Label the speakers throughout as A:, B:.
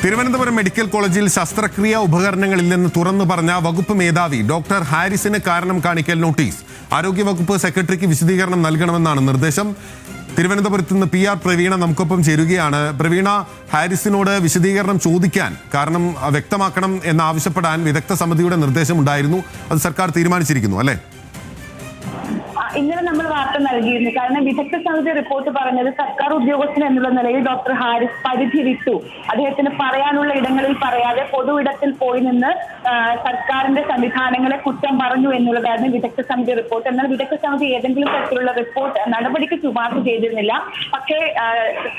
A: Thiruvananthapuram medical കോളേജിൽ ശസ്ത്രക്രിയാ ഉപകരണങ്ങളിൽ നിന്ന് തുറന്നു പറഞ്ഞ വകുപ്പ് മേധാവി ഡോക്ടർ ഹാരിസിന് കാരണം കാണിക്കൽ നോട്ടീസ്. ആരോഗ്യവകുപ്പ് സെക്രട്ടറിക്ക് വിശദീകരണം നൽകണമെന്നാണ് നിർദ്ദേശം. തിരുവനന്തപുരത്ത് നിന്ന് PR പ്രവീണ നമുക്കൊപ്പം ചേരുകയാണ്. പ്രവീണ, ഹാരിസിനോട് വിശദീകരണം ചോദിക്കാൻ കാരണം വ്യക്തമാക്കണം എന്നാവശ്യപ്പെടാൻ വിദഗ്ധ സമിതിയുടെ നിർദ്ദേശമുണ്ടായിരുന്നു. അത് സർക്കാർ തീരുമാനിച്ചിരിക്കുന്നു അല്ലേ?
B: ഇന്നലെ നമ്മൾ വാർത്ത നൽകിയിരുന്നു. കാരണം വിദഗ്ധ സമിതി റിപ്പോർട്ട് പറഞ്ഞത് സർക്കാർ ഉദ്യോഗസ്ഥൻ എന്നുള്ള നിലയിൽ ഡോക്ടർ ഹാരിസ് പരിധി വിട്ടു. അദ്ദേഹത്തിന് പറയാനുള്ള ഇടങ്ങളിൽ പറയാതെ പൊതു ഇടത്തിൽ പോയി നിന്ന് സർക്കാരിന്റെ സംവിധാനങ്ങളെ കുറ്റം പറഞ്ഞു എന്നുള്ളതായിരുന്നു വിദഗ്ധ സമിതി റിപ്പോർട്ട്. എന്നാൽ വിദഗ്ധ സമിതി ഏതെങ്കിലും തരത്തിലുള്ള റിപ്പോർട്ട് നടപടിക്ക് ശുപാർശ ചെയ്തിരുന്നില്ല. പക്ഷേ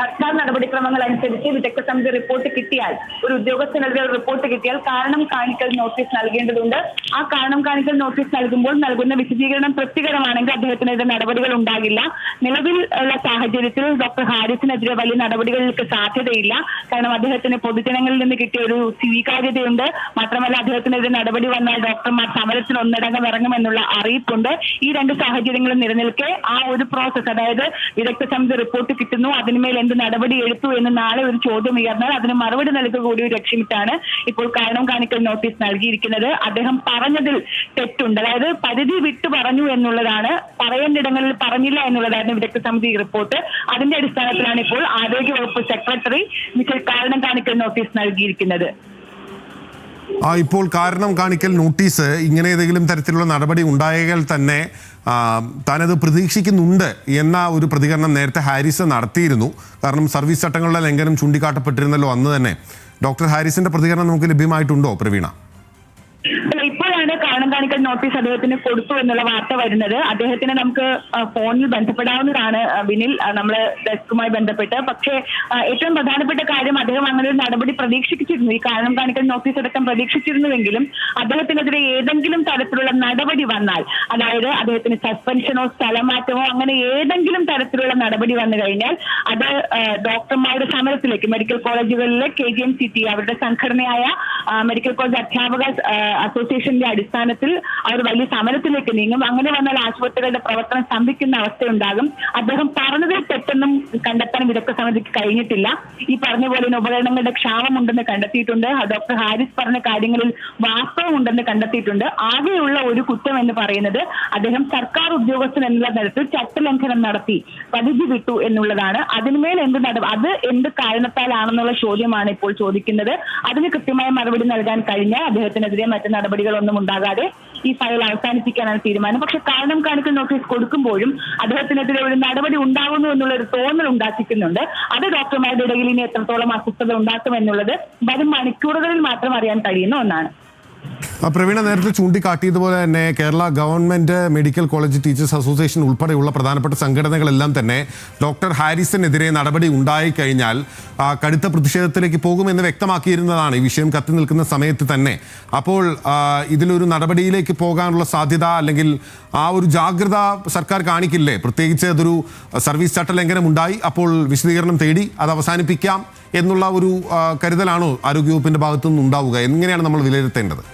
B: സർക്കാർ നടപടിക്രമങ്ങൾ അനുസരിച്ച് വിദഗ്ധ സമിതി റിപ്പോർട്ട് കിട്ടിയാൽ, ഒരു ഉദ്യോഗസ്ഥനെതിരെ റിപ്പോർട്ട് കിട്ടിയാൽ കാരണം കാണിക്കൽ നോട്ടീസ് നൽകേണ്ടതുണ്ട്. ആ കാരണം കാണിക്കൽ നോട്ടീസ് നൽകുമ്പോൾ നൽകുന്ന വിശദീകരണം തൃപ്തികരമാണെങ്കിൽ അദ്ദേഹത്തിനെതിരെ നടപടികൾ ഉണ്ടാകില്ല. നിലവിൽ ഉള്ള സാഹചര്യത്തിൽ ഡോക്ടർ ഹാരിസിനെതിരെ വലിയ നടപടികൾക്ക് സാധ്യതയില്ല. കാരണം അദ്ദേഹത്തിന് പൊതുജനങ്ങളിൽ നിന്ന് കിട്ടിയ ഒരു സ്വീകാര്യതയുണ്ട്. മാത്രമല്ല അദ്ദേഹത്തിനെതിരെ നടപടി വന്നാൽ ഡോക്ടർമാർ സമരത്തിന് ഒന്നടങ്കം ഇറങ്ങുമെന്നുള്ള അറിയിപ്പുണ്ട്. ഈ രണ്ട് സാഹചര്യങ്ങളും നിലനിൽക്കെ ആ ഒരു പ്രോസസ്, അതായത് വിദഗ്ധ സമിതി റിപ്പോർട്ട് കിട്ടുന്നു, അതിന്മേൽ എന്ത് നടപടി എടുത്തു എന്ന് നാളെ ഒരു ചോദ്യം ഉയർന്നാൽ അതിന് മറുപടി നൽകുക കൂടി ലക്ഷ്യമിട്ടാണ് ഇപ്പോൾ കാരണം കാണിക്കൽ നോട്ടീസ് നൽകിയിരിക്കുന്നത്. അദ്ദേഹം പറഞ്ഞതിൽ തെറ്റുണ്ട്, അതായത് പരിധി വിട്ടു പറഞ്ഞു എന്നുള്ളതാണ്, പറയേണ്ടിടങ്ങളിൽ പറഞ്ഞില്ല എന്നുള്ളതായിരുന്നു വിദഗ്ധ സമിതി റിപ്പോർട്ട്. അതിന്റെ അടിസ്ഥാനത്തിലാണ് ഇപ്പോൾ ആരോഗ്യവകുപ്പ് സെക്രട്ടറി കാരണം കാണിക്കൽ നോട്ടീസ് നൽകിയിരിക്കുന്നത്.
A: ഇപ്പോൾ കാരണം കാണിക്കൽ നോട്ടീസ് ഇങ്ങനെ ഏതെങ്കിലും തരത്തിലുള്ള നടപടി ഉണ്ടായാൽ തന്നെ താനത് പ്രതീക്ഷിക്കുന്നുണ്ട് എന്ന ഒരു പ്രതികരണം നേരത്തെ ഹാരിസ് നടത്തിയിരുന്നു. കാരണം സർവീസ് ചട്ടങ്ങളുടെ ലംഘനം ചൂണ്ടിക്കാട്ടപ്പെട്ടിരുന്നല്ലോ അന്ന് തന്നെ. ഡോക്ടർ ഹാരിസിന്റെ പ്രതികരണം നമുക്ക് ലഭ്യമായിട്ടുണ്ടോ പ്രവീണ?
B: കാരണം കാണിക്കൽ നോട്ടീസ് അദ്ദേഹത്തിന് കൊടുത്തു എന്നുള്ള വാർത്ത വരുന്നത്. അദ്ദേഹത്തിന് നമുക്ക് ഫോണിൽ ബന്ധപ്പെടാവുന്നതാണ് വിനിൽ, നമ്മള് ഡെസ്കുമായി ബന്ധപ്പെട്ട്. പക്ഷേ ഏറ്റവും പ്രധാനപ്പെട്ട കാര്യം, അദ്ദേഹം അങ്ങനെ ഒരു നടപടി പ്രതീക്ഷിച്ചിരുന്നു. ഈ കാരണം കാണിക്കൽ നോട്ടീസ് അടക്കം പ്രതീക്ഷിച്ചിരുന്നുവെങ്കിലും അദ്ദേഹത്തിനെതിരെ ഏതെങ്കിലും തരത്തിലുള്ള നടപടി വന്നാൽ, അതായത് അദ്ദേഹത്തിന് സസ്പെൻഷനോ സ്ഥലമാറ്റമോ അങ്ങനെ ഏതെങ്കിലും തരത്തിലുള്ള നടപടി വന്നു കഴിഞ്ഞാൽ അത് ഡോക്ടർമാരുടെ സമരത്തിലേക്ക്, മെഡിക്കൽ കോളേജുകളിലെ KGMCT അവരുടെ സംഘടനയായ മെഡിക്കൽ കോളേജ് അധ്യാപക അസോസിയേഷന്റെ അടിസ്ഥാനത്തിൽ അവർ വലിയ സമരത്തിലേക്ക് നീങ്ങും. അങ്ങനെ വന്നാൽ ആശുപത്രികളുടെ പ്രവർത്തനം സ്തംഭിക്കുന്ന അവസ്ഥയുണ്ടാകും. അദ്ദേഹം പറഞ്ഞതിൽ തെറ്റൊന്നും കണ്ടെത്താൻ വിദഗ്ധ സമിതിക്ക് കഴിഞ്ഞിട്ടില്ല. ഈ പറഞ്ഞ പോലെ ഉപകരണങ്ങളുടെ ക്ഷാമമുണ്ടെന്ന് കണ്ടെത്തിയിട്ടുണ്ട്. ഡോക്ടർ ഹാരിസ് പറഞ്ഞ കാര്യങ്ങളിൽ വാസ്തവമുണ്ടെന്ന് കണ്ടെത്തിയിട്ടുണ്ട്. ആകെയുള്ള ഒരു കുറ്റം എന്ന് പറയുന്നത് അദ്ദേഹം സർക്കാർ ഉദ്യോഗസ്ഥൻ എന്നുള്ള തരത്തിൽ ചട്ടലംഘനം നടത്തി പരിധി വിട്ടു എന്നുള്ളതാണ്. അതിന്മേൽ അത് എന്ത് കാരണത്താലാണെന്നുള്ള ചോദ്യമാണ് ഇപ്പോൾ ചോദിക്കുന്നത്. അതിന് കൃത്യമായ മറുപടി നൽകാൻ കഴിഞ്ഞാൽ അദ്ദേഹത്തിനെതിരെ മറ്റു നടപടികളൊന്നും ഉണ്ടാകാതെ ഈ ഫയൽ അവസാനിപ്പിക്കാനാണ് തീരുമാനം. പക്ഷെ കാരണം കാണിക്കൽ നോട്ടീസ് കൊടുക്കുമ്പോഴും അദ്ദേഹത്തിനെതിരെ ഒരു നടപടി ഉണ്ടാകുന്നു എന്നുള്ള ഒരു തോന്നൽ ഉണ്ടാക്കിക്കുന്നുണ്ട്. അത് ഡോക്ടർമാരുടെ ഇടയിൽ ഇനി എത്രത്തോളം അസ്വസ്ഥത ഉണ്ടാക്കുമെന്നുള്ളത് വരും മണിക്കൂറുകളിൽ മാത്രം അറിയാൻ കഴിയുന്ന ഒന്നാണ്.
A: പ്രവീണ നേരത്തെ ചൂണ്ടിക്കാട്ടിയതുപോലെ തന്നെ Kerala government medical college teachers association ഉൾപ്പെടെയുള്ള പ്രധാനപ്പെട്ട സംഘടനകളെല്ലാം തന്നെ ഡോക്ടർ ഹാരിസിനെതിരെ നടപടി ഉണ്ടായിക്കഴിഞ്ഞാൽ കടുത്ത പ്രതിഷേധത്തിലേക്ക് പോകുമെന്ന് വ്യക്തമാക്കിയിരുന്നതാണ് ഈ വിഷയം കത്തി നിൽക്കുന്ന സമയത്ത് തന്നെ. അപ്പോൾ ഇതിലൊരു നടപടിയിലേക്ക് പോകാനുള്ള സാധ്യത അല്ലെങ്കിൽ ആ ഒരു ജാഗ്രത സർക്കാർ കാണിക്കില്ലേ? പ്രത്യേകിച്ച് അതൊരു സർവീസ് ചട്ടലംഘനം ഉണ്ടായി, അപ്പോൾ വിശദീകരണം തേടി അത് അവസാനിപ്പിക്കാം എന്നുള്ള ഒരു കരുതലാണോ ആരോഗ്യവകുപ്പിന്റെ ഭാഗത്തു നിന്ന് ഉണ്ടാവുക? എങ്ങനെയാണ് നമ്മൾ വിലയിരുത്തേണ്ടത്?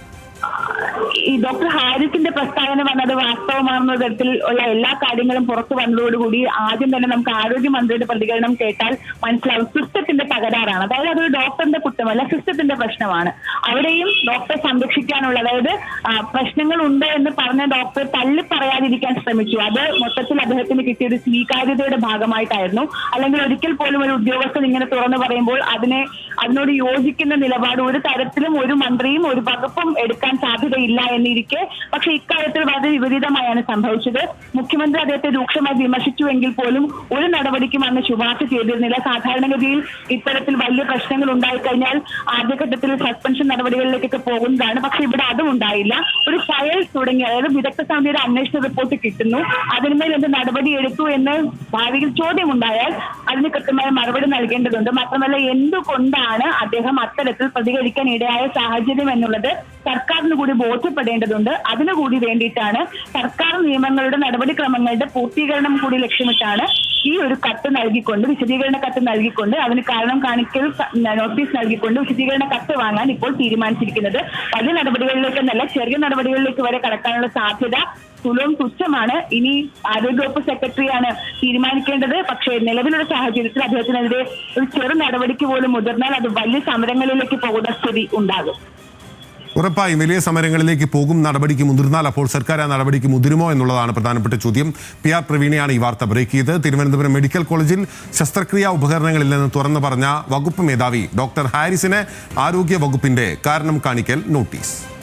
B: ഈ ഡോക്ടർ ഹാരിസിന്റെ പ്രസ്താവന വന്നത് വാസ്തവമാകുന്ന തരത്തിൽ ഉള്ള എല്ലാ കാര്യങ്ങളും പുറത്തു വന്നതോടുകൂടി ആദ്യം തന്നെ നമുക്ക് ആരോഗ്യമന്ത്രിയുടെ പ്രതികരണം കേട്ടാൽ മനസ്സിലാവും സിസ്റ്റത്തിന്റെ തകരാറാണ്. അതായത് അതൊരു ഡോക്ടറിന്റെ കുറ്റമല്ല, സിസ്റ്റത്തിന്റെ പ്രശ്നമാണ്. അവിടെയും ഡോക്ടറെ സംരക്ഷിക്കാനുള്ള, അതായത് പ്രശ്നങ്ങൾ ഉണ്ട് എന്ന് പറഞ്ഞ ഡോക്ടറെ തള്ളി പറയാതിരിക്കാൻ ശ്രമിച്ചു. അത് മൊത്തത്തിൽ അദ്ദേഹത്തിന് കിട്ടിയ ഒരു സ്വീകാര്യതയുടെ ഭാഗമായിട്ടായിരുന്നു. അല്ലെങ്കിൽ ഒരിക്കൽ പോലും ഒരു ഉദ്യോഗസ്ഥൻ ഇങ്ങനെ തുറന്നു പറയുമ്പോൾ അതിനോട് യോജിക്കുന്ന നിലപാട് ഒരു തരത്തിലും ഒരു മന്ത്രിയും ഒരു വകുപ്പും എടുക്കാൻ സാധ്യതയില്ല എന്നിരിക്കെ, പക്ഷെ ഇക്കാര്യത്തിൽ വളരെ വിപരീതമായാണ് സംഭവിച്ചത്. മുഖ്യമന്ത്രി അദ്ദേഹത്തെ രൂക്ഷമായി വിമർശിച്ചുവെങ്കിൽ പോലും ഒരു നടപടിക്കും അന്ന് ശുപാർശ ചെയ്തിരുന്നില്ല. സാധാരണഗതിയിൽ ഇത്തരത്തിൽ വലിയ പ്രശ്നങ്ങൾ ഉണ്ടായിക്കഴിഞ്ഞാൽ ആദ്യഘട്ടത്തിൽ സസ്പെൻഷൻ നടപടികളിലേക്കൊക്കെ പോകുന്നതാണ്. പക്ഷെ ഇവിടെ അതും ഉണ്ടായില്ല. ഒരു ഫയൽ തുടങ്ങി, അതായത് വിദഗ്ധ സമിതിയുടെ അന്വേഷണ റിപ്പോർട്ട് കിട്ടുന്നു, അതിന്മേൽ എന്ത് നടപടി എടുത്തു എന്ന് ഭാവിയിൽ ചോദ്യമുണ്ടായാൽ അതിന് കൃത്യമായ മറുപടി നൽകേണ്ടതുണ്ട്. മാത്രമല്ല എന്തുകൊണ്ടാണ് അദ്ദേഹം അത്തരത്തിൽ പ്രതികരിക്കാൻ ഇടയായ സാഹചര്യം എന്നുള്ളത് സർക്കാരിന് കൂടി ബോധ്യപ്പെടേണ്ടതുണ്ട്. അതിനുകൂടി വേണ്ടിയിട്ടാണ് സർക്കാർ നിയമങ്ങളുടെ നടപടിക്രമങ്ങളുടെ പൂർത്തീകരണം കൂടി ലക്ഷ്യമിട്ടാണ് ഈ ഒരു കത്ത് നൽകിക്കൊണ്ട്, വിശദീകരണ കത്ത് നൽകിക്കൊണ്ട്, അതിന് കാരണം കാണിക്കൽ നോട്ടീസ് നൽകിക്കൊണ്ട് വിശദീകരണ കത്ത് വാങ്ങാൻ ഇപ്പോൾ തീരുമാനിച്ചിരിക്കുന്നത്. വലിയ നടപടികളിലേക്ക് എന്നല്ല, ചെറിയ നടപടികളിലേക്ക് വരെ കടക്കാനുള്ള സാധ്യത തുലവും തുച്ഛമാണ്. ഇനി ആരോഗ്യവകുപ്പ് സെക്രട്ടറിയാണ് തീരുമാനിക്കേണ്ടത്. പക്ഷേ നിലവിലുള്ള സാഹചര്യത്തിൽ അദ്ദേഹത്തിനെതിരെ ഒരു ചെറു നടപടിക്ക് പോലും മുതിർന്നാൽ അത് വലിയ സമരങ്ങളിലേക്ക് പോകുന്ന സ്ഥിതി ഉണ്ടാകും.
A: ഉറപ്പായും വലിയ സമരങ്ങളിലേക്ക് പോകും. നടപടിക്ക് മുതിർന്നാൽ അപ്പോൾ സർക്കാർ ആ നടപടിക്ക് മുതിരുമോ എന്നുള്ളതാണ് പ്രധാനപ്പെട്ട ചോദ്യം. PR പ്രവീണയാണ് ഈ വാർത്ത ബ്രേക്ക് ചെയ്ത്. തിരുവനന്തപുരം മെഡിക്കൽ കോളേജിൽ ശസ്ത്രക്രിയാ ഉപകരണങ്ങളിൽ നിന്ന് തുറന്നു പറഞ്ഞ വകുപ്പ് മേധാവി ഡോക്ടർ ഹാരിസിന് ആരോഗ്യ വകുപ്പിന്റെ കാരണം കാണിക്കൽ നോട്ടീസ്.